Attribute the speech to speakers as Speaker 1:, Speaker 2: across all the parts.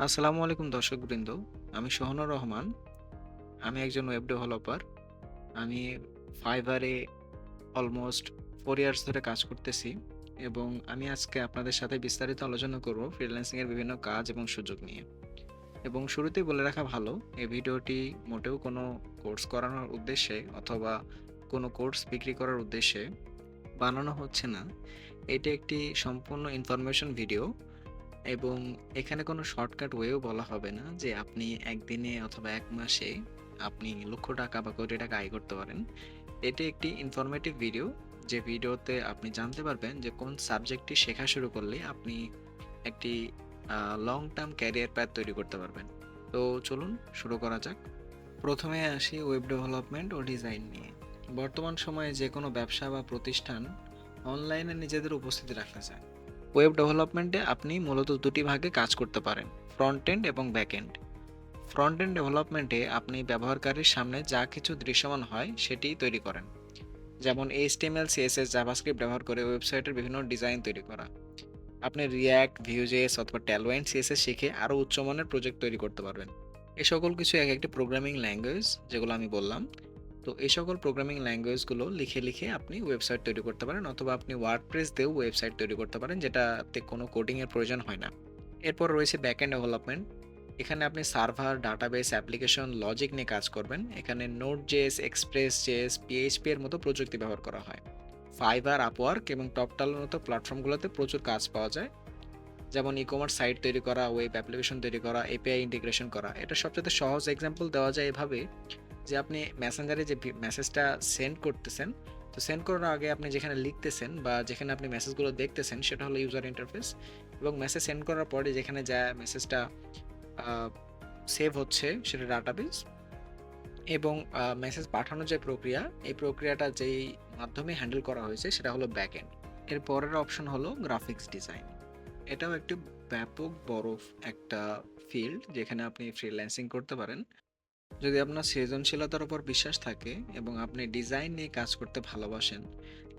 Speaker 1: আসসালামু আলাইকুম দর্শকবৃন্দ। আমি সোহানুর রহমান। আমি একজন ওয়েব ডেভেলপার। আমি Fiverr এ অলমোস্ট 4 ইয়ার্স ধরে কাজ করতেছি এবং আমি আজকে আপনাদের সাথে বিস্তারিত আলোচনা করব ফ্রিল্যান্সিং এর বিভিন্ন কাজ এবং সুযোগ নিয়ে। এবং শুরুতেই বলে রাখা ভালো, এই ভিডিওটি মোটেও কোনো কোর্স করানোর উদ্দেশ্যে অথবা কোনো কোর্স বিক্রি করার উদ্দেশ্যে বানানো হচ্ছে না। এটি একটি সম্পূর্ণ ইনফরমেশন ভিডিও। এবং এখানে কোনো শর্টকাট ওয়েও বলা হবে না যে আপনি একদিনে অথবা ১ মাসে আপনি লক্ষ টাকা বা কোটি টাকা আয় করতে পারেন। এটি একটি ইনফরমেটিভ ভিডিও, যে ভিডিওতে আপনি জানতে পারবেন যে কোন সাবজেক্টটি শেখা শুরু করলে আপনি একটি লং টার্ম ক্যারিয়ার প্যাথ তৈরি করতে পারবেন। তো চলুন শুরু করা যাক। প্রথমে আসি ওয়েব ডেভেলপমেন্ট ও ডিজাইন নিয়ে। বর্তমান সময়ে যে কোনো ব্যবসা বা প্রতিষ্ঠান অনলাইনে নিজেদের উপস্থিতি রাখতে চায়। ওয়েব ডেভেলপমেন্টে আপনি মূলত দুটি ভাগে কাজ করতে পারেন: ফ্রন্ট এন্ড এবং ব্যাক এন্ড। ফ্রন্ট এন্ড ডেভেলপমেন্টে আপনি ব্যবহারকারীর সামনে যা কিছু দৃশ্যমান হয় সেটি তৈরি করেন, যেমন এইচটিএমএল, সিএসএস, জাভাস্ক্রিপ্ট ব্যবহার করে ওয়েবসাইটের বিভিন্ন ডিজাইন তৈরি করা। আপনি রিয়্যাক্ট, ভিউজেস অথবা ট্যালওয়াইন সিএসএস শিখে আরও উচ্চমানের প্রজেক্ট তৈরি করতে পারবেন। এই সকল কিছু এক একটি প্রোগ্রামিং ল্যাঙ্গুয়েজ, যেগুলো আমি বললাম। তো এই সকল প্রোগ্রামিং ল্যাঙ্গুয়েজগুলো লিখে লিখে আপনি ওয়েবসাইট তৈরি করতে পারেন, অথবা আপনি ওয়ার্ডপ্রেস দিয়েও ওয়েবসাইট তৈরি করতে পারেন, যেটাতে কোনো কোডিংয়ের প্রয়োজন হয় না। এরপর রয়েছে ব্যাকএন্ড ডেভেলপমেন্ট। এখানে আপনি সার্ভার, ডাটাবেস, অ্যাপ্লিকেশন, লজিক নিয়ে কাজ করবেন। এখানে node JS, express JS, PHP এর মতো প্রযুক্তি ব্যবহার করা হয়। ফাইবার, আপওয়ার্ক এবং টপটালের মতো প্ল্যাটফর্মগুলোতে প্রচুর কাজ পাওয়া যায়, যেমন ই-কমার্স সাইট তৈরি করা, ওয়েব অ্যাপ্লিকেশন তৈরি করা, এপিআই ইন্টিগ্রেশন করা। এটা সবচেয়ে সহজ এক্সাম্পল দেওয়া যায় এভাবে, যে আপনি মেসেঞ্জারে যে মেসেজটা সেন্ড করতেছেন, তো সেন্ড করার আগে আপনি যেখানে লিখতেছেন বা যেখানে আপনি মেসেজগুলো দেখতেছেন সেটা হলো ইউজার ইন্টারফেস, এবং মেসেজ সেন্ড করার পরে যেখানে যা মেসেজটা সেভ হচ্ছে সেটা ডাটাবেস, এবং মেসেজ পাঠানোর যে প্রক্রিয়া, এই প্রক্রিয়াটা যেই মাধ্যমে হ্যান্ডেল করা হয়েছে সেটা হলো ব্যাক এন্ড। এর পরের অপশন হলো গ্রাফিক্স ডিজাইন। এটাও একটি ব্যাপক বড় একটা ফিল্ড, যেখানে আপনি ফ্রিল্যান্সিং করতে পারেন। যদি আপনার সৃজনশীলতার উপর বিশ্বাস থাকে এবং আপনি ডিজাইন নিয়ে কাজ করতে ভালোবাসেন,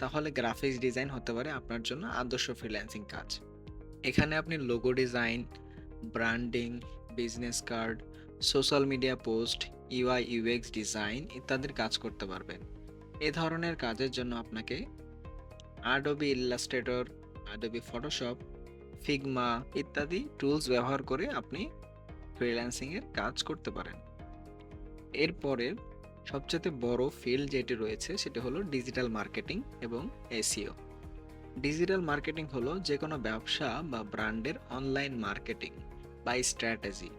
Speaker 1: তাহলে গ্রাফিক্স ডিজাইন হতে পারে আপনার জন্য আদর্শ ফ্রিল্যান্সিং কাজ। এখানে আপনি logo design, branding, business card, social media post, UI UX design ইত্যাদির কাজ করতে পারবেন। এ ধরনের কাজের জন্য আপনাকে Adobe Illustrator, Adobe Photoshop, Figma ইত্যাদি টুলস ব্যবহার করে আপনি ফ্রিল্যান্সিং এর কাজ করতে পারেন। এরপরের সবচেয়ে বড় ফিল্ড যেটি রয়েছে সেটা হলো ডিজিটাল মার্কেটিং এবং এসইও। ডিজিটাল মার্কেটিং হলো যে কোনো ব্যবসা বা ব্র্যান্ডের অনলাইন মার্কেটিং বা স্ট্র্যাটেজি।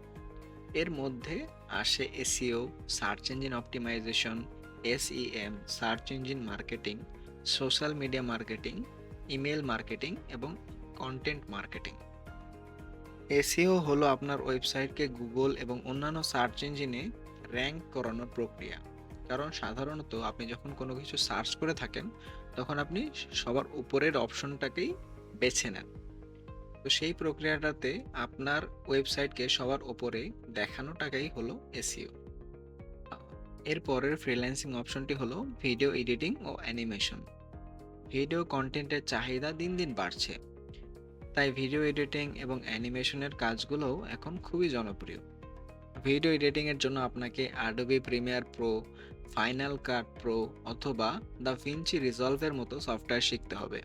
Speaker 1: এর মধ্যে আসে SEO, search engine optimization, SEM, search engine marketing, social media marketing, email marketing এবং কন্টেন্ট মার্কেটিং। এসইও হলো আপনার ওয়েবসাইটকে গুগল এবং অন্যান্য সার্চ ইঞ্জিনে র্যাঙ্ক করানোর প্রক্রিয়া। কারণ সাধারণত আপনি যখন কোনো কিছু সার্চ করে থাকেন, তখন আপনি সবার উপরের অপশনটাকেই বেছে নেন। তো সেই প্রক্রিয়াটাতে আপনার ওয়েবসাইটকে সবার উপরে দেখানোটাকেই হলো এসইও। এর পরের ফ্রিল্যান্সিং অপশনটি হলো ভিডিও এডিটিং ও অ্যানিমেশন। ভিডিও কন্টেন্টের চাহিদা দিন দিন বাড়ছে, তাই ভিডিও এডিটিং এবং অ্যানিমেশনের কাজগুলোও এখন খুবই জনপ্রিয়। ভিডিও এডিটিং এর জন্য আপনাকে অ্যাডোবি প্রিমিয়ার প্রো, ফাইনাল কাট প্রো অথবা দা ভিঞ্চি রিজলভের মতো সফটওয়্যার শিখতে হবে।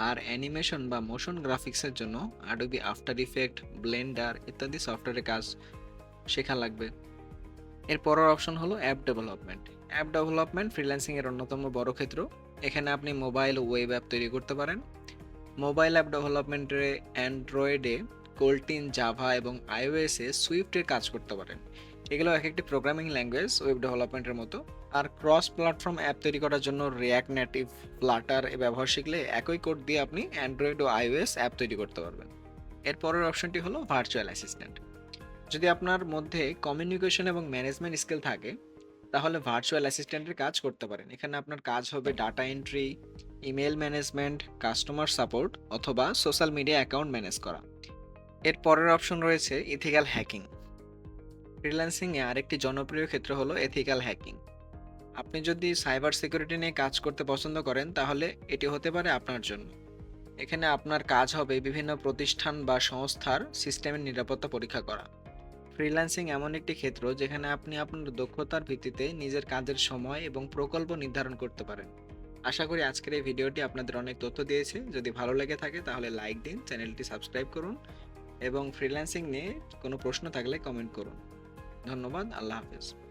Speaker 1: আর অ্যানিমেশন বা মোশন গ্রাফিক্সের জন্য অ্যাডোবি আফটার ইফেক্ট, ব্লেন্ডার ইত্যাদি সফটওয়্যারের কাজ শেখা লাগবে। এর পরের অপশন হলো app development. App development freelancing এর অন্যতম বড় ক্ষেত্র। এখানে আপনি মোবাইল ও ওয়েব অ্যাপ তৈরি করতে পারেন। মোবাইল অ্যাপ ডেভেলপমেন্টে অ্যান্ড্রয়েডে কোল্টিন, জাভা এবং আইওএসে সুইফটের কাজ করতে পারেন। এগুলো এক একটি প্রোগ্রামিং ল্যাঙ্গুয়েজ ওয়েব ডেভেলপমেন্টের মতো। আর ক্রস প্ল্যাটফর্ম অ্যাপ তৈরি করার জন্য রিয়াক্ট নেটিভ, ফ্লাটার এ ব্যবহার শিখলে একই কোড দিয়ে আপনি অ্যান্ড্রয়েড ও আইওএস অ্যাপ তৈরি করতে পারবেন। এর পরের অপশনটি হলো ভার্চুয়াল অ্যাসিস্ট্যান্ট। যদি আপনার মধ্যে কমিউনিকেশন এবং ম্যানেজমেন্ট স্কিল থাকে, তাহলে ভার্চুয়াল অ্যাসিস্ট্যান্টের কাজ করতে পারেন। এখানে আপনার কাজ হবে data entry, email management, customer support অথবা সোশ্যাল মিডিয়া অ্যাকাউন্ট ম্যানেজ করা। এর পরের অপশন রয়েছে ইথিক্যাল হ্যাকিং। ফ্রিল্যান্সিংয়ে আরেকটি জনপ্রিয় ক্ষেত্র হলো এথিক্যাল হ্যাকিং। আপনি যদি সাইবার সিকিউরিটি নিয়ে কাজ করতে পছন্দ করেন, তাহলে এটি হতে পারে আপনার জন্য। এখানে আপনার কাজ হবে বিভিন্ন প্রতিষ্ঠান বা সংস্থার সিস্টেমের নিরাপত্তা পরীক্ষা করা। ফ্রিল্যান্সিং এমন একটি ক্ষেত্র যেখানে আপনি আপনার দক্ষতার ভিত্তিতে নিজের কাজের সময় এবং প্রকল্প নির্ধারণ করতে পারেন। আশা করি আজকের এই ভিডিওটি আপনাদের অনেক তথ্য দিয়েছে। যদি ভালো লেগে থাকে তাহলে লাইক দিন, চ্যানেলটি সাবস্ক্রাইব করুন এবং ফ্রিল্যান্সিং নিয়ে কোনো প্রশ্ন থাকলে কমেন্ট করুন। ধন্যবাদ। আল্লাহ হাফেজ।